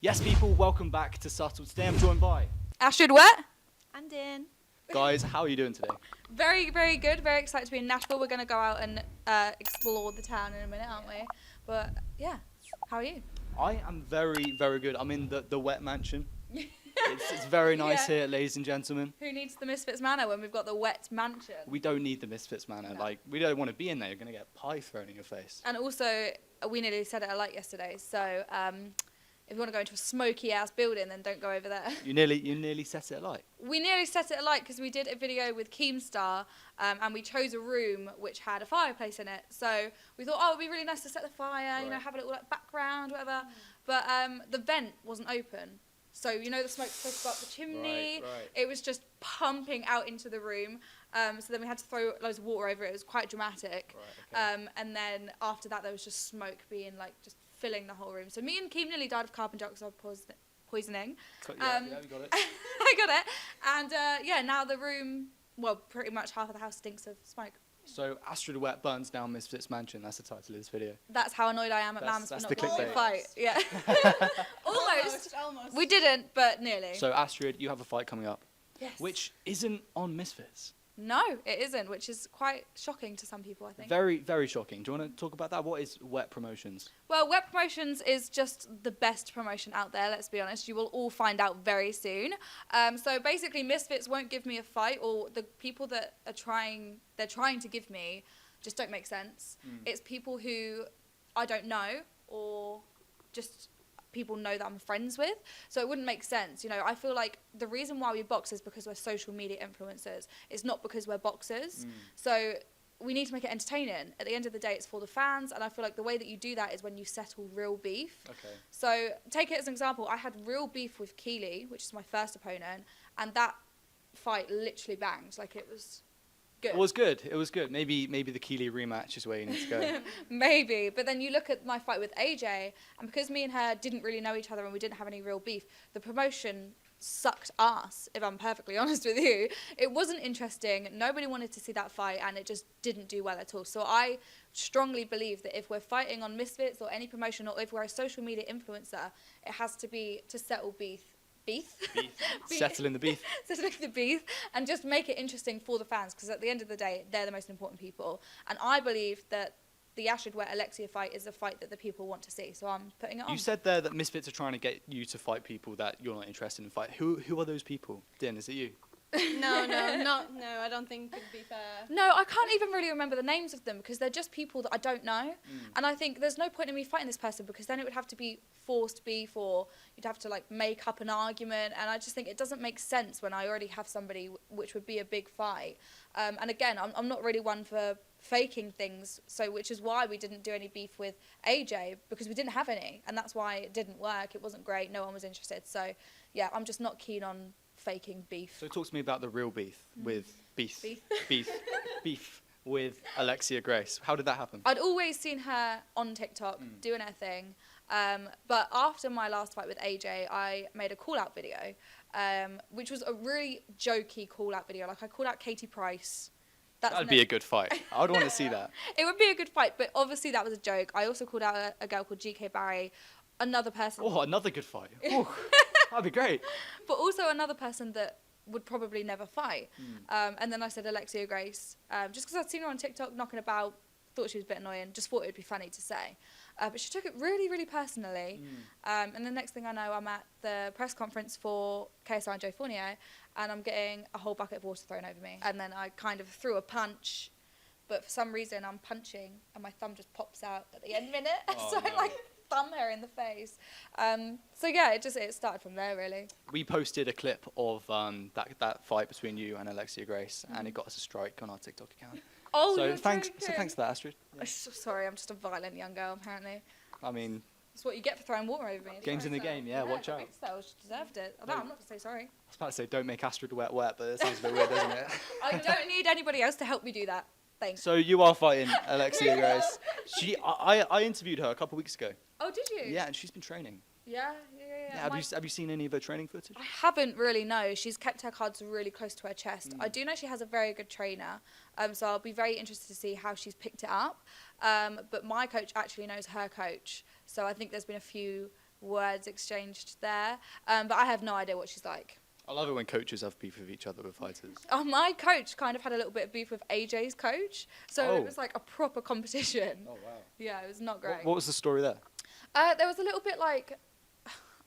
Yes, people, welcome back to SUBTL. Today I'm joined by... Astrid Wett. And in. Guys, how are you doing today? Very, very good. Very excited to be in Nashville. We're going to go out and explore the town in a minute, aren't we? But, yeah. How are you? I am very, very good. I'm in the Wett Mansion. It's very nice here, ladies and gentlemen. Who needs the Misfits Manor when we've got the Wett Mansion? We don't need the Misfits Manor. No. Like, we don't want to be in there. You're going to get pie thrown in your face. And also, we nearly said it alike yesterday, so if you want to go into a smoky-ass building, then don't go over there. You nearly set it alight. We nearly set it alight because we did a video with Keemstar and we chose a room which had a fireplace in it. So we thought, oh, it'd be really nice to set the fire, you know, have a little like background, whatever. But the vent wasn't open. So, you know, the smoke's supposed to go up the chimney. Right. It was just pumping out into the room. So then we had to throw loads of water over it. It was quite dramatic. Right, okay. And then after that, there was just smoke being like just filling the whole room. So me and Keem nearly died of carbon dioxide poisoning. Yeah, we got it. I got it. And yeah, now the room, well, pretty much half of the house stinks of smoke. So, Astrid Wett burns down Misfits Mansion. That's the title of this video. That's how annoyed I am at Mams for that's not the getting clickbait. a fight. Yeah. Almost. We didn't, but nearly. So, Astrid, you have a fight coming up. Yes. Which isn't on Misfits. No, it isn't, which is quite shocking to some people, I think. Very, very shocking. Do you want to talk about that? What is Wett Promotions? Well, Wett Promotions is just the best promotion out there, let's be honest. You will all find out very soon. So basically, Misfits won't give me a fight, or the people that are trying to give me just don't make sense. It's people who I don't know, or just people know that I'm friends with, so it wouldn't make sense. You know, I feel like the reason why we box is because we're social media influencers. It's not because we're boxers. So we need to make it entertaining. At the end of the day, it's for the fans, and I feel like the way that you do that is when you settle real beef. Okay. So take it as an example. I had real beef with Keely, which is my first opponent, and that fight literally banged. Like, it was good. It was good. Maybe the Keely rematch is where you need to go. Maybe, but then you look at my fight with AJ, and because me and her didn't really know each other and we didn't have any real beef, the promotion sucked ass, if I'm perfectly honest with you. It wasn't interesting. Nobody wanted to see that fight, and it just didn't do well at all. So I strongly believe that if we're fighting on Misfits or any promotion, or if we're a social media influencer, it has to be to settle beef. Settling the beef. Settling the beef, and just make it interesting for the fans, because at the end of the day, they're the most important people. And I believe that the Astrid Wett Alexia fight is a fight that the people want to see, so I'm putting it on. You said there that Misfits are trying to get you to fight people that you're not interested in fight. Who are those people? Din, is it you? No, I don't think it'd be fair. No, I can't even really remember the names of them, because they're just people that I don't know. And I think there's no point in me fighting this person, because then it would have to be forced beef, or you'd have to like make up an argument, and I just think it doesn't make sense when I already have somebody, which would be a big fight. And again, I'm not really one for faking things, so which is why we didn't do any beef with AJ, because we didn't have any, and that's why it didn't work. It wasn't great. No one was interested. So yeah, I'm just not keen on faking beef. So talk to me about the real beef with beef with Alexia Grace. How did that happen? I'd always seen her on TikTok doing her thing, but after my last fight with AJ, I made a call-out video, which was a really jokey call-out video. Like, I called out Katie Price. That'd be a good fight. I would want to see that. It would be a good fight, but obviously that was a joke. I also called out a girl called GK Barry, another person. Oh, another good fight. Ooh, that'd be great. But also another person that would probably never fight. And then I said Alexia Grace, just because I'd seen her on TikTok knocking about, thought she was a bit annoying, just thought it would be funny to say. But she took it really, really personally. And the next thing I know, I'm at the press conference for KSI and Joe Fournier, and I'm getting a whole bucket of water thrown over me. And then I kind of threw a punch, but for some reason I'm punching, and my thumb just pops out at the end minute. Oh, so no. I like thumb her in the face. So yeah, it started from there, really. We posted a clip of that fight between you and Alexia Grace, and it got us a strike on our TikTok account. Oh, so you're thanks joking. for that, Astrid. Yeah. Sorry, I'm just a violent young girl, apparently. I mean, That's what you get for throwing water over me. game's in the game. Yeah, watch out. So she deserved it. No, I'm not going to say sorry. I was about to say, don't make Astrid wet, but it sounds a bit weird, doesn't it? I don't need anybody else to help me do that. Thanks. So you are fighting Alexia Grace. I interviewed her a couple of weeks ago. Oh, did you? Yeah, and she's been training. Yeah. Have you seen any of her training footage? I haven't really, no. She's kept her cards really close to her chest. I do know she has a very good trainer, so I'll be very interested to see how she's picked it up. But my coach actually knows her coach, so I think there's been a few words exchanged there. But I have no idea what she's like. I love it when coaches have beef with each other with fighters. My coach kind of had a little bit of beef with AJ's coach, so Oh. it was like a proper competition. Oh wow. Yeah, it was not great. What was the story there? There was a little bit like,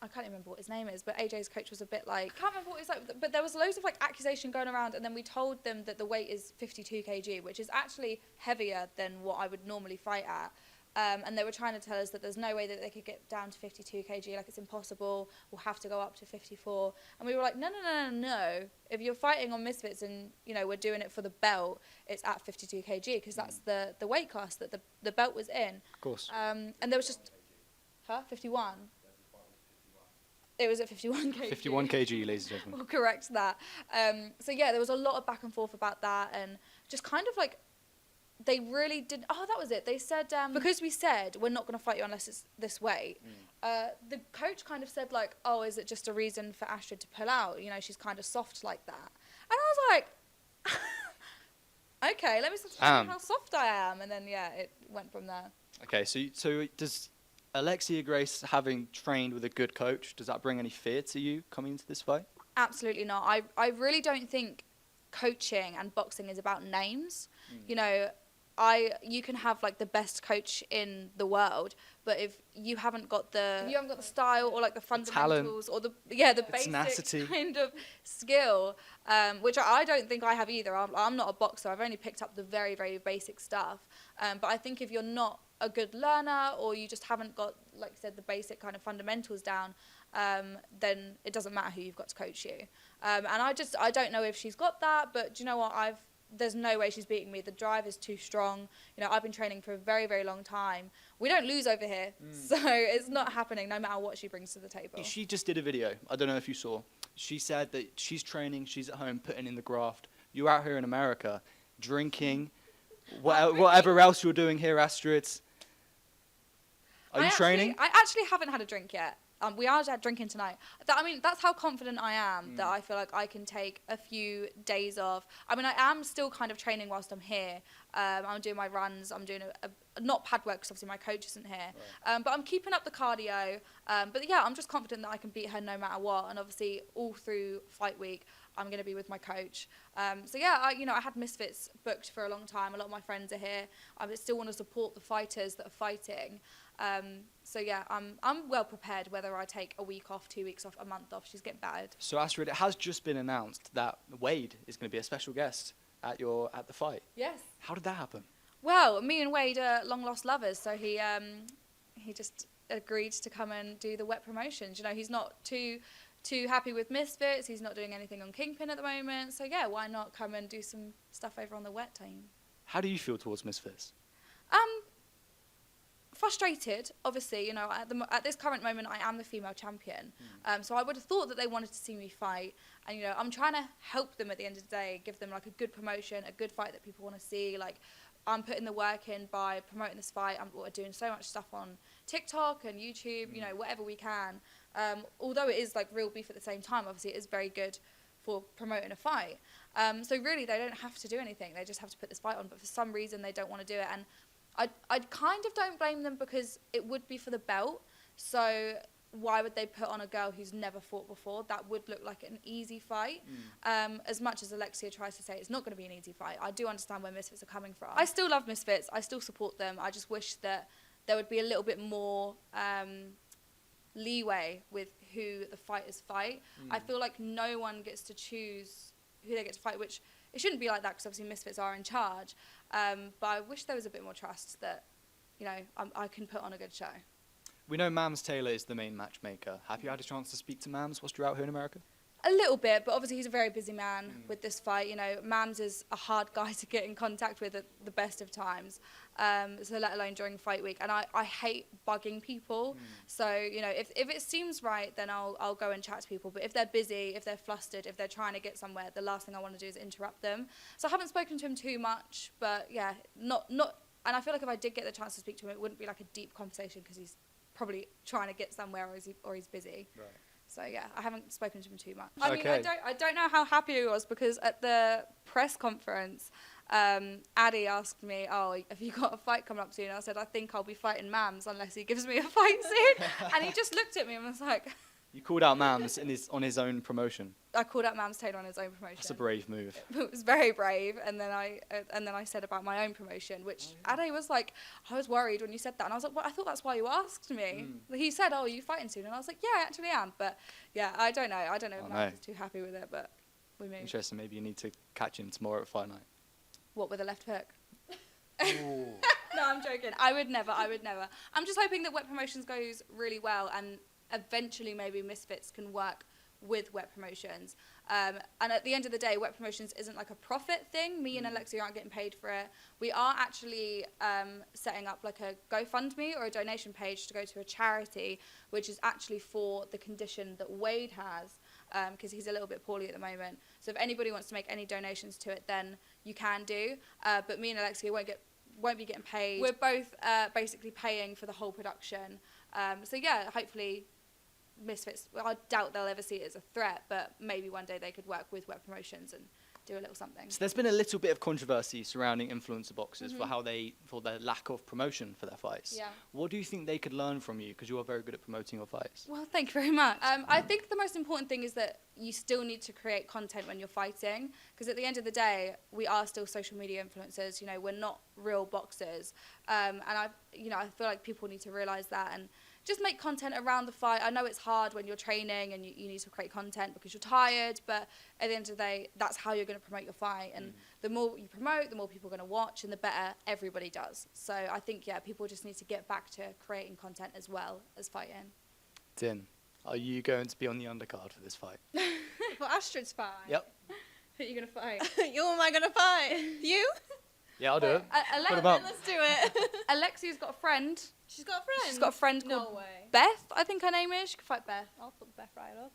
I can't remember what his name is, but AJ's coach was a bit like, I can't remember what it's like, but there was loads of like accusation going around, and then we told them that the weight is 52 kg, which is actually heavier than what I would normally fight at. And they were trying to tell us that there's no way that they could get down to 52 kg, like it's impossible, we'll have to go up to 54. And we were like, no. If you're fighting on Misfits and, you know, we're doing it for the belt, it's at 52 kg, because that's the weight class that the belt was in. Of course. And there was just, 51? It was at 51 kg. 51 kg, ladies and gentlemen. We'll correct that. So yeah, there was a lot of back and forth about that, and just kind of like, they really did. Oh, that was it. They said because we said we're not going to fight you unless it's this weight. The coach kind of said like, oh, is it just a reason for Astrid to pull out? You know, she's kind of soft like that. And I was like, okay, let me see how soft I am. And then yeah, it went from there. Okay, so does Alexia Grace, having trained with a good coach, does that bring any fear to you coming into this fight? Absolutely not. I really don't think coaching and boxing is about names. You know, you can have like the best coach in the world, but if you haven't got the style or like the fundamentals or the basic tenacity. kind of skill, which I don't think I have either. I'm not a boxer. I've only picked up the very, very basic stuff. But I think if you're not a good learner, or you just haven't got, like I said, the basic kind of fundamentals down, then it doesn't matter who you've got to coach you. And I don't know if she's got that, but do you know what? There's no way she's beating me. The drive is too strong. You know, I've been training for a very, very long time. We don't lose over here, so it's not happening no matter what she brings to the table. She just did a video. I don't know if you saw. She said that she's training, she's at home putting in the graft. You're out here in America drinking, whatever else you're doing here, Astrid. Are you training? I actually haven't had a drink yet. We are drinking tonight. That's how confident I am that I feel like I can take a few days off. I mean, I am still kind of training whilst I'm here. I'm doing my runs. I'm doing not pad work because obviously my coach isn't here. Right. But I'm keeping up the cardio. But yeah, I'm just confident that I can beat her no matter what. And obviously, all through fight week, I'm going to be with my coach. So yeah, I had Misfits booked for a long time. A lot of my friends are here. I still want to support the fighters that are fighting. So yeah, I'm well prepared whether I take a week off, 2 weeks off, a month off. She's getting battered. So Astrid, it has just been announced that Wade is going to be a special guest at the fight. Yes. How did that happen? Well, me and Wade are long lost lovers, so he just agreed to come and do the Wett promotions. You know, he's not too happy with Misfits. He's not doing anything on Kingpin at the moment. So yeah, why not come and do some stuff over on the Wett team? How do you feel towards Misfits? Frustrated, obviously. You know, at this current moment, I am the female champion. So I would have thought that they wanted to see me fight, and you know, I'm trying to help them at the end of the day, give them like a good promotion, a good fight that people want to see. Like, I'm putting the work in by promoting this fight. We're doing so much stuff on TikTok and YouTube. You know, whatever we can. Although it is like real beef at the same time, obviously it is very good for promoting a fight. So really, they don't have to do anything. They just have to put this fight on. But for some reason, they don't want to do it, and I kind of don't blame them because it would be for the belt. So why would they put on a girl who's never fought before? That would look like an easy fight. As much as Alexia tries to say it's not going to be an easy fight, I do understand where Misfits are coming from. I still love Misfits. I still support them. I just wish that there would be a little bit more leeway with who the fighters fight. I feel like no one gets to choose who they get to fight, which it shouldn't be like that because obviously Misfits are in charge. But I wish there was a bit more trust that, you know, I can put on a good show. We know Mams Taylor is the main matchmaker. Have you had a chance to speak to Mams whilst you're out here in America? A little bit, but obviously he's a very busy man with this fight. You know, Mams is a hard guy to get in contact with at the best of times. So let alone during fight week. And I hate bugging people. So, you know, if it seems right, then I'll go and chat to people. But if they're busy, if they're flustered, if they're trying to get somewhere, the last thing I want to do is interrupt them. So I haven't spoken to him too much, but yeah, not. And I feel like if I did get the chance to speak to him, it wouldn't be like a deep conversation because he's probably trying to get somewhere or he's busy. Right. So yeah, I haven't spoken to him too much. I mean, Okay. I don't know how happy he was, because at the press conference, Addy asked me, "Oh, have you got a fight coming up soon?" I said, "I think I'll be fighting Mams unless he gives me a fight soon." And he just looked at me and was like, You called out Mams on his own promotion. I called out Mams Taylor on his own promotion. That's a brave move. It was very brave. And then I said about my own promotion, which Addy was like, "I was worried when you said that." And I was like, "Well, I thought that's why you asked me." He said, "Oh, are you fighting soon?" And I was like, "Yeah, I actually am." But yeah, I don't know. I don't know if Oh, Mams no. is too happy with it, but we moved. Interesting. Maybe you need to catch him tomorrow at fight night. What, with a left hook? No, I'm joking. I would never. I'm just hoping that Wet Promotions goes really well, and eventually maybe Misfits can work with Wet Promotions. And at the end of the day, Wet Promotions isn't like a profit thing. Me and Alexia aren't getting paid for it. We are actually setting up like a GoFundMe or a donation page to go to a charity, which is actually for the condition that Wade has, because he's a little bit poorly at the moment. So if anybody wants to make any donations to it, then you can do. But me and Alexia won't be getting paid. We're both basically paying for the whole production. So yeah, hopefully Misfits, well, I doubt they'll ever see it as a threat, but maybe one day they could work with Wet Promotions and do a little something. So there's been a little bit of controversy surrounding influencer boxers for their lack of promotion for their fights. Yeah. What do you think they could learn from you? Because you are very good at promoting your fights. Well, thank you very much. I think the most important thing is that you still need to create content when you're fighting, because at the end of the day, we are still social media influencers. You know, we're not real boxers, and I feel like people need to realize that and just make content around the fight. I know it's hard when you're training and you need to create content because you're tired, but at the end of the day, that's how you're going to promote your fight. And the more you promote, the more people are going to watch, and the better everybody does. So I think, yeah, people just need to get back to creating content as well as fighting. Din, are you going to be on the undercard for this fight? For Astrid's fight. Yep. Who are you going to fight? You am I gonna fight? You? Yeah, I'll do it. Put 'em Ale- up. Let's do it. Alexia's got a friend. She's got a friend. She's got a friend No called way. Beth, I think her name is. She could fight Beth. I'll put Beth right up.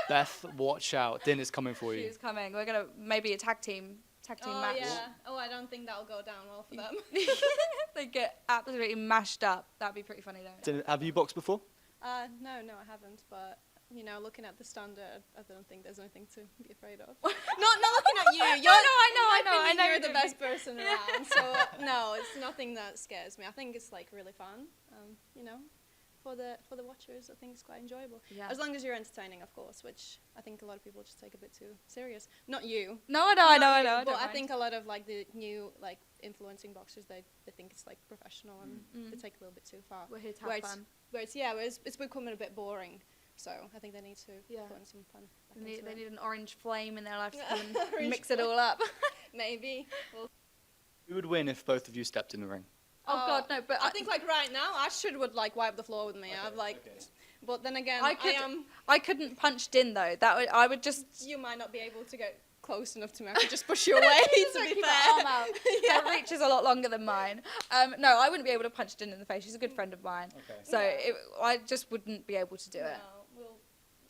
Beth, watch out. Din is coming for you. She's coming. We're going to maybe a tag team match. Yeah. Oh, I don't think that'll go down well for them. They get absolutely mashed up. That'd be pretty funny though. Din, have you boxed before? No, I haven't. But you know, looking at the standard, I don't think there's anything to be afraid of. not looking at you. You're, I know. You're the best person around. So no, it's nothing that scares me. I think it's like really fun. You know, for the watchers, I think it's quite enjoyable. Yeah. As long as you're entertaining, of course, which I think a lot of people just take a bit too serious. Not you. No, I know. I But don't I mind. think a lot of like the new like influencing boxers, they think it's like professional and they take a little bit too far. We're here to Where have it's- fun. where it's becoming a bit boring. So I think they need to Yeah. put in some fun. back They into it. need an orange flame in their life to come and Orange mix it all up. Maybe. Well, Who would win if both of you stepped in the ring? Oh God, no! But I think like right now, Astrid would like wipe the floor with me. I've like, but then again, I couldn't punch Din though. I would just You might not be able to get close enough to me. I could just push you away. Just, to like, be keep fair. my arm out. Her reach is a lot longer than mine. No, I wouldn't be able to punch Din in the face. She's a good friend of mine. Okay. So Yeah. I just wouldn't be able to do it.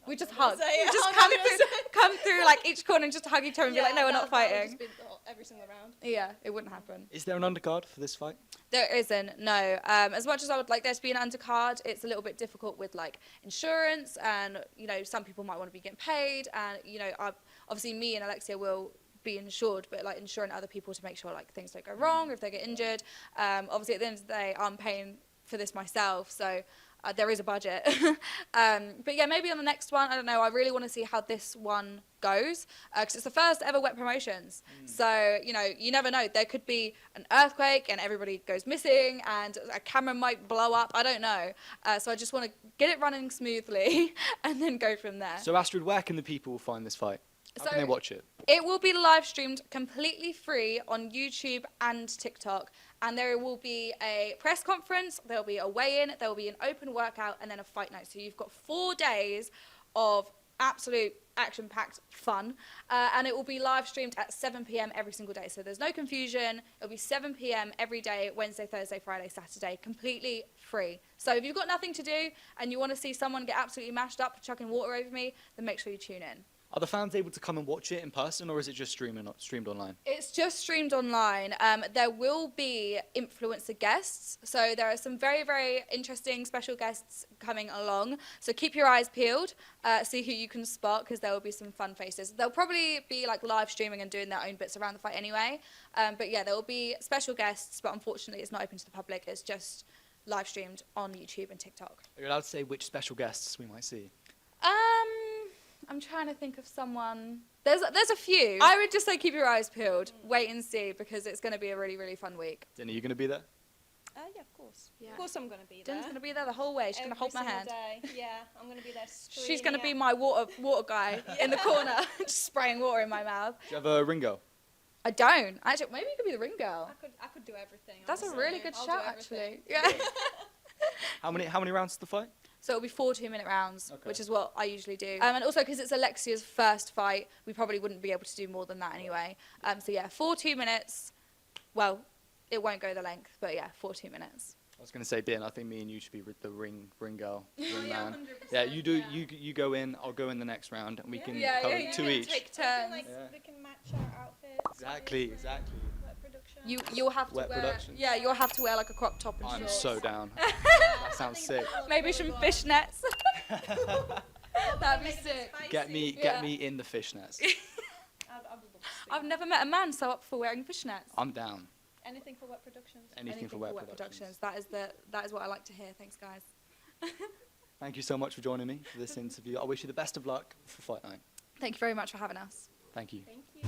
We just I'm not hug. gonna say it. We just I'm not gonna say come through like each corner and just hug each other and be like, no, we're not that would fighting. just be every single round. Yeah, it wouldn't happen. Is there an undercard for this fight? There isn't, no. As much as I would like there to be an undercard, it's a little bit difficult with like insurance, and you know some people might want to be getting paid, and you know obviously me and Alexia will be insured, but like insuring other people to make sure like things don't go wrong if they get injured. Obviously at the end of the day, I'm paying for this myself, so there is a budget. But yeah, maybe on the next one, I don't know. I really want to see how this one goes because it's the first ever Wet Promotions. So, you know, you never know. There could be an earthquake and everybody goes missing and a camera might blow up. I don't know. So I just want to get it running smoothly and then go from there. So Astrid, where can the people find this fight? How can they watch it? It will be live streamed completely free on YouTube and TikTok. And there will be a press conference, there will be a weigh-in, there will be an open workout, and then a fight night. So you've got 4 days of absolute action-packed fun. And it will be live streamed at 7 p.m. every single day. So there's no confusion. It'll be 7 p.m. every day, Wednesday, Thursday, Friday, Saturday, completely free. So if you've got nothing to do and you want to see someone get absolutely mashed up chucking water over me, then make sure you tune in. Are the fans able to come and watch it in person, or is it just streamed online? It's just streamed online. There will be influencer guests. So there are some very, very interesting special guests coming along. So keep your eyes peeled, see who you can spot, because there will be some fun faces. They'll probably be like live streaming and doing their own bits around the fight anyway. But yeah, there will be special guests, but unfortunately it's not open to the public. It's just live streamed on YouTube and TikTok. Are you allowed to say which special guests we might see? I'm trying to think of someone. There's a few. I would just say keep your eyes peeled. Wait and see, because it's going to be a really, really fun week. Jenny, are you going to be there? Yeah, of course. Yeah. Of course I'm going to be there. Jen's going to be there the whole way. She's going to hold my hand. Day. Yeah, I'm going to be there. She's going to be my water guy in the corner, just spraying water in my mouth. Do you have a Ringo? I don't. Actually, maybe you could be the ring girl. I could do everything. That's a honestly. really good I'll shout, do everything. actually. Yeah. How many rounds is the fight? So it'll be 4 2-minute rounds, Okay. which is what I usually do. And also because it's Alexia's first fight, we probably wouldn't be able to do more than that anyway. So yeah, 4 2 minutes. Well, it won't go the length, but yeah, 4 2 minutes. I was going to say, Ben, I think me and you should be the ring girl, ring Yeah, man. 100%, Yeah, you do. yeah. You go in. I'll go in the next round, and we can Yeah, cover yeah, two yeah. each. Take We can, turns. Yeah. we can match our outfits. Exactly, obviously. exactly. Wet production. You'll have to Wet wear. production. Yeah, you'll have to wear like a crop top and I'm shorts. so down. Yeah, That sounds I think sick. that's Maybe what some we'll go. fishnets. That'd be Make it sick. spicy. Get me Yeah. in the fishnets. I'd love to see I've never met a man so up for wearing fishnets. I'm down. anything for wet productions. Anything for wet productions. That is what I like to hear. Thanks, guys. Thank you so much for joining me for this interview. I wish you the best of luck for Fight Night. Thank you very much for having us. Thank you. Thank you.